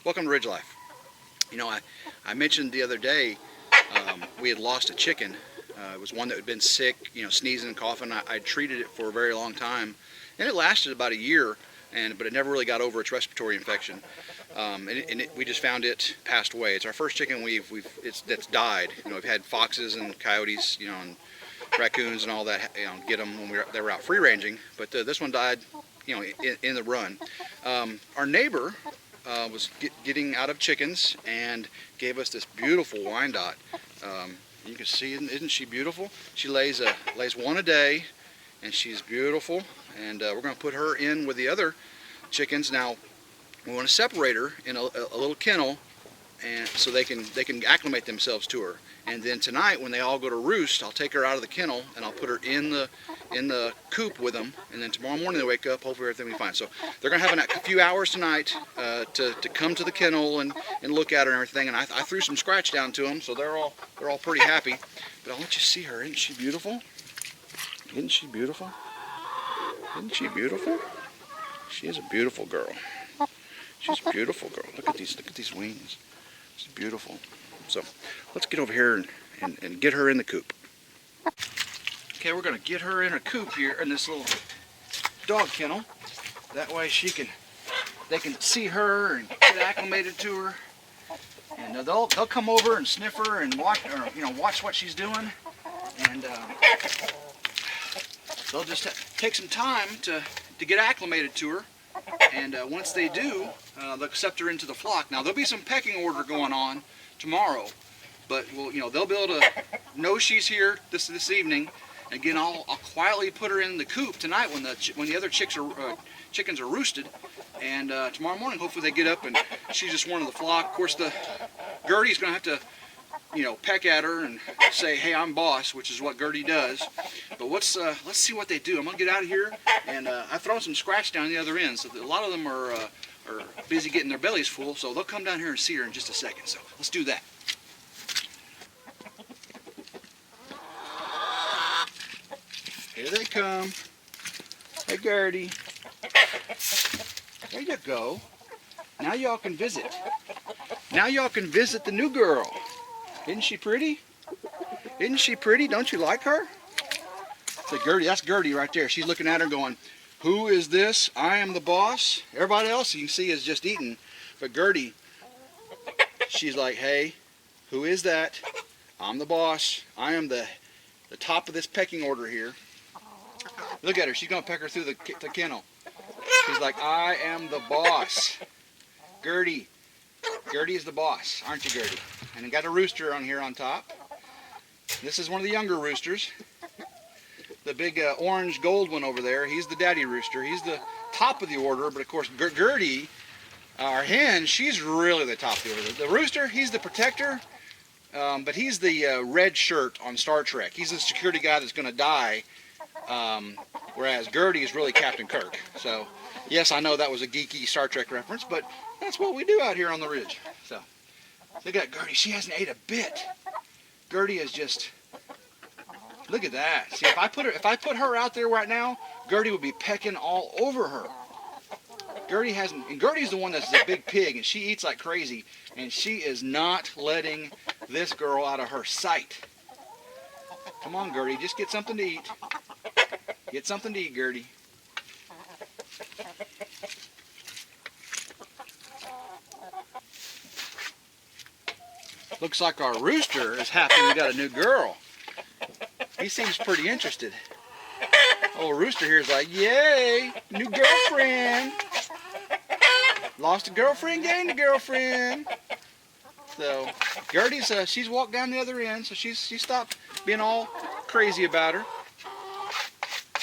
Welcome to RidgeLife. You know, I mentioned the other day we had lost a chicken. It was one that had been sick, you know, sneezing and coughing. I treated it for a very long time, and it lasted about a year, but it never really got over its respiratory infection. We just found it passed away. It's our first chicken that's died. You know, we've had foxes and coyotes, you know, and raccoons and all that, you know, get them when they were out free ranging. But this one died, you know, in the run. Our neighbor was getting out of chickens and gave us this beautiful Wyndote. You can see, isn't she beautiful? She lays one a day, and she's beautiful. And we're going to put her in with the other chickens. Now we want to separate her in a little kennel, and so they can acclimate themselves to her. And then tonight, when they all go to roost, I'll take her out of the kennel and I'll put her in the coop with them. And then tomorrow morning they wake up, hopefully everything will be fine. So they're going to have a few hours tonight to come to the kennel and look at her and everything. And I threw some scratch down to them, so they're all pretty happy. But I'll let you see her. Isn't she beautiful? Isn't she beautiful? Isn't she beautiful? She is a beautiful girl. She's a beautiful girl. Look at these wings. She's beautiful. So let's get over here and get her in the coop. Okay, we're going to get her in a coop here in this little dog kennel. That way they can see her and get acclimated to her. And they'll come over and sniff her and watch what she's doing. And they'll just take some time to get acclimated to her. And once they do, they'll accept her into the flock. Now there'll be some pecking order going on tomorrow, but they'll be able to know she's here this evening. Again, I'll quietly put her in the coop tonight when the other chickens are roosted, and tomorrow morning hopefully they get up and she's just one of the flock. Of course, the Gertie's going to have to peck at her and say, "Hey, I'm boss," which is what Gertie does. But let's see what they do. I'm gonna get out of here, and I've thrown some scratch down the other end, so a lot of them are busy getting their bellies full. So they'll come down here and see her in just a second. So let's do that. Here they come. Hey, Gertie. There you go. Now y'all can visit. Now y'all can visit the new girl. Isn't she pretty? Isn't she pretty? Don't you like her? So Gertie, that's Gertie right there. She's looking at her going, "Who is this? I am the boss." Everybody else you can see is just eating. But Gertie, she's like, "Hey, who is that? I'm the boss. I am the top of this pecking order here." Look at her. She's going to peck her through the kennel. She's like, "I am the boss." Gertie. Gertie is the boss, aren't you, Gertie? And I got a rooster on here on top. This is one of the younger roosters. The big orange gold one over there, he's the daddy rooster. He's the top of the order, but of course Gertie, our hen, she's really the top of the order. The rooster, he's the protector, but he's the red shirt on Star Trek. He's the security guy that's going to die, whereas Gertie is really Captain Kirk. So, yes, I know that was a geeky Star Trek reference, but that's what we do out here on the ridge. So, look at Gertie. She hasn't ate a bit. Gertie is just... Look at that. See, if I put her out there right now, Gertie would be pecking all over her. Gertie hasn't, and Gertie's the one that's a big pig, and she eats like crazy, and she is not letting this girl out of her sight. Come on, Gertie, just get something to eat. Get something to eat, Gertie. Looks like our rooster is happy we got a new girl. He seems pretty interested. Old rooster here is like, "Yay, new girlfriend. Lost a girlfriend, gained a girlfriend." So Gertie's she's walked down the other end, so she stopped being all crazy about her.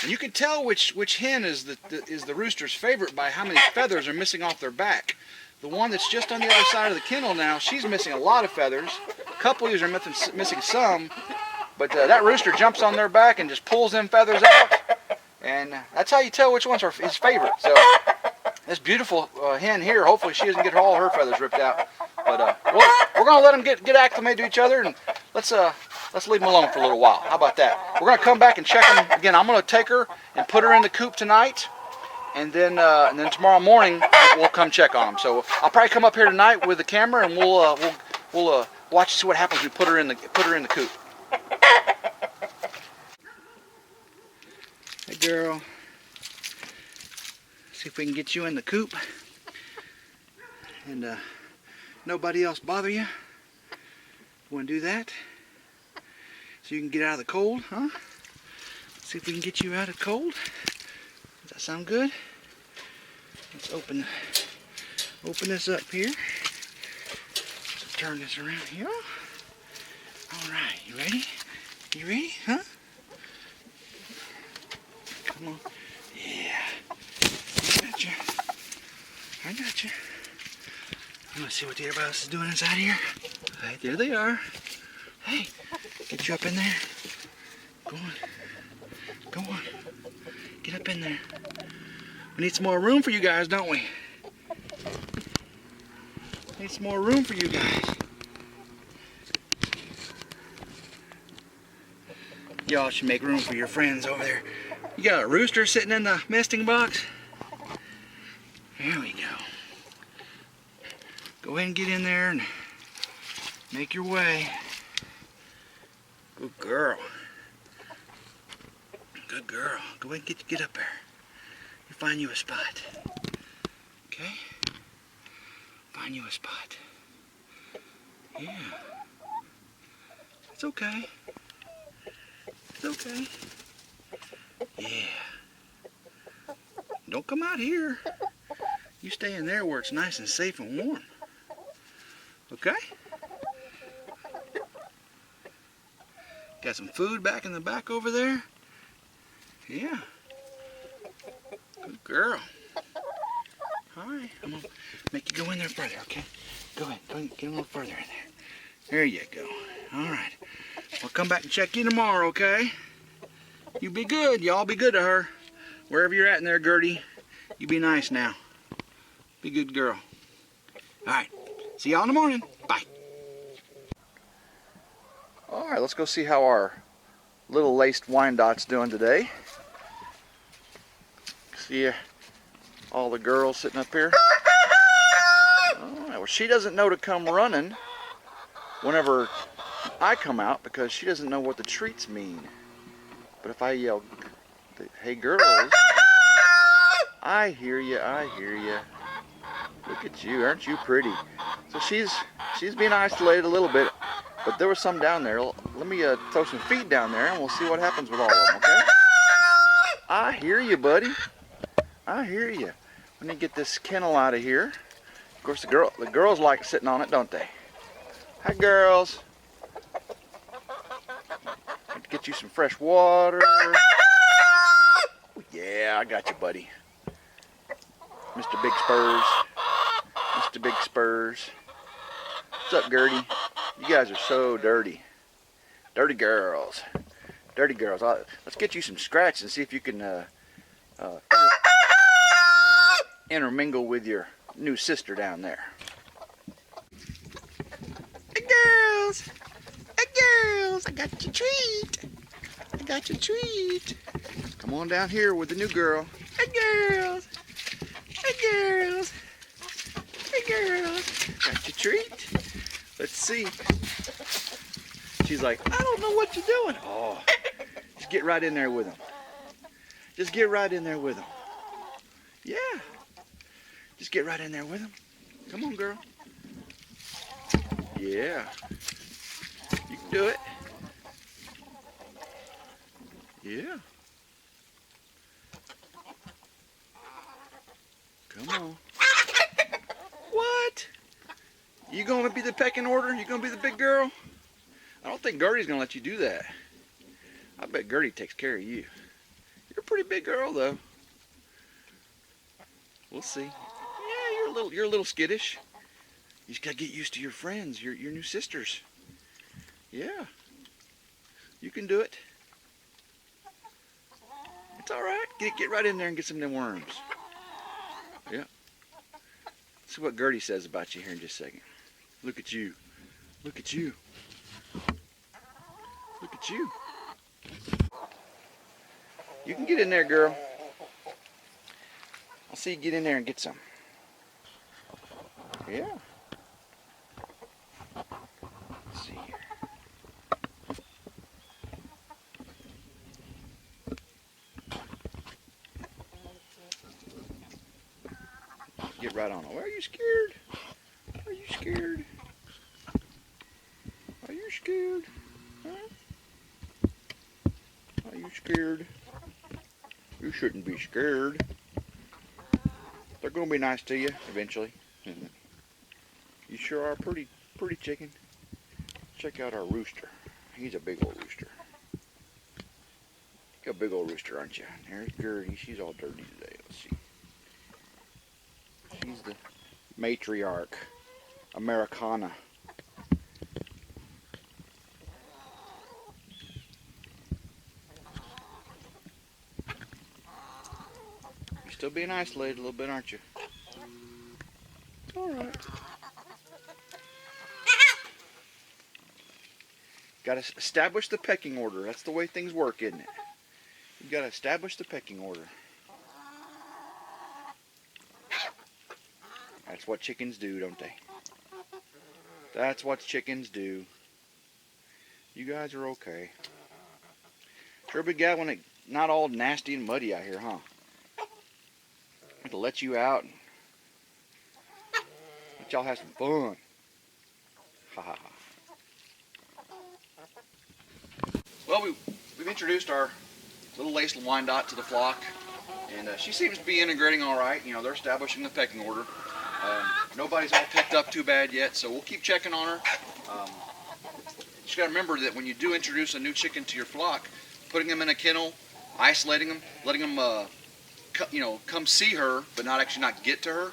And you can tell which hen is the rooster's favorite by how many feathers are missing off their back. The one that's just on the other side of the kennel now, she's missing a lot of feathers. A couple of these are missing some. But that rooster jumps on their back and just pulls them feathers out, and that's how you tell which one's his favorite. So this beautiful hen here, hopefully she doesn't get all her feathers ripped out. But we're gonna let them get acclimated to each other, and let's leave them alone for a little while. How about that? We're gonna come back and check them again. I'm gonna take her and put her in the coop tonight, and then tomorrow morning we'll come check on them. So I'll probably come up here tonight with the camera, and we'll watch and see what happens. We put her in the coop. Hey girl, see if we can get you in the coop, and nobody else bother you. Want to do that? So you can get out of the cold, huh? See if we can get you out of the cold. Does that sound good? Let's open this up here. So turn this around here. All right, you ready? You ready, huh? Come on. Yeah. I got you. I got you. Let's see what everybody else is doing inside here. Right, there they are. Hey, get you up in there. Go on. Go on. Get up in there. We need some more room for you guys, don't we? Need some more room for you guys. Y'all should make room for your friends over there. You got a rooster sitting in the nesting box? There we go. Go ahead and get in there and make your way. Good girl. Good girl. Go ahead and get up there. You find you a spot. Okay? Find you a spot. Yeah. It's okay. It's okay. Yeah. Don't come out here. You stay in there where it's nice and safe and warm. Okay? Got some food back in the back over there? Yeah. Good girl. Alright, I'm going to make you go in there further, okay? Go ahead, get a little further in there. There you go. Alright. I'll come back and check you tomorrow, okay? You be good. Y'all be good to her. Wherever you're at in there, Gertie, you be nice now. Be a good girl. Alright. See y'all in the morning. Bye. Alright, let's go see how our little Laced Wyndote's doing today. See all the girls sitting up here. Alright, well, she doesn't know to come running whenever I come out because she doesn't know what the treats mean. But if I yell, hey girls, I hear you, I hear you. Look at you, aren't you pretty? So she's being isolated a little bit, but there was some down there. Let me throw some feed down there and we'll see what happens with all of them, okay? I hear you, buddy. I hear you. Let me get this kennel out of here. Of course, the girls like sitting on it, don't they? Hi, girls. Get you some fresh water. Yeah, I got you, buddy. Mr. Big Spurs. Mr. Big Spurs. What's up, Gertie? You guys are so dirty. Dirty girls. Dirty girls. Let's get you some scratch and see if you can intermingle with your new sister down there. Hey, girls. Hey, girls. I got your treat. I got your treat. Come on down here with the new girl. Hey, girls. Hey, girls. Hey, girls. Got your treat. Let's see. She's like, I don't know what you're doing. Oh, just get right in there with them. Just get right in there with them. Yeah. Just get right in there with them. Come on, girl. Yeah. You can do it. Yeah. Come on. What? You gonna be the pecking order? You gonna be the big girl? I don't think Gertie's gonna let you do that. I bet Gertie takes care of you. You're a pretty big girl, though. We'll see. Yeah, you're a little skittish. You just gotta get used to your friends, your new sisters. Yeah. You can do it. It's all right. Get right in there and get some of them worms. Yeah. See what Gertie says about you here in just a second. Look at you. Look at you. Look at you. You can get in there, girl. I'll see you get in there and get some. Yeah. Let's see here. Get right on it. Are you scared? Are you scared? Are you scared? Huh? Are you scared? You shouldn't be scared. They're going to be nice to you eventually. You sure are pretty chicken. Check out our rooster. He's a big old rooster. You're a big old rooster, aren't you? There's Gertie. She's all dirty today. Let's see. She's the matriarch. Americana. You're still being isolated a little bit, aren't you? It's alright. Got to establish the pecking order. That's the way things work, isn't it? You got to establish the pecking order. That's what chickens do, don't they? That's what chickens do. You guys are okay. Sure be glad when it's not all nasty and muddy out here, huh? I have to let you out and let y'all have some fun. Ha ha ha. Well, we've introduced our little Laced Wyndote to the flock, and she seems to be integrating all right. You know, they're establishing the pecking order. Nobody's all picked up too bad yet, so we'll keep checking on her. Just got to remember that when you do introduce a new chicken to your flock, putting them in a kennel, isolating them, letting them, come see her, but not get to her,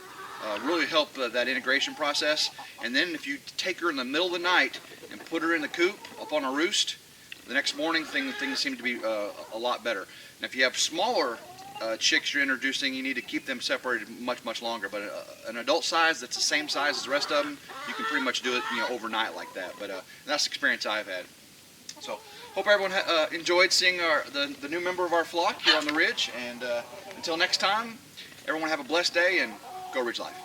really help that integration process. And then if you take her in the middle of the night and put her in the coop up on a roost, the next morning things seem to be a lot better. And if you have smaller chicks you're introducing, you need to keep them separated much longer. But an adult size that's the same size as the rest of them, you can pretty much do it overnight like that. But that's the experience I've had. So hope everyone enjoyed seeing the new member of our flock here on the Ridge. And until next time, everyone have a blessed day and go Ridge Life.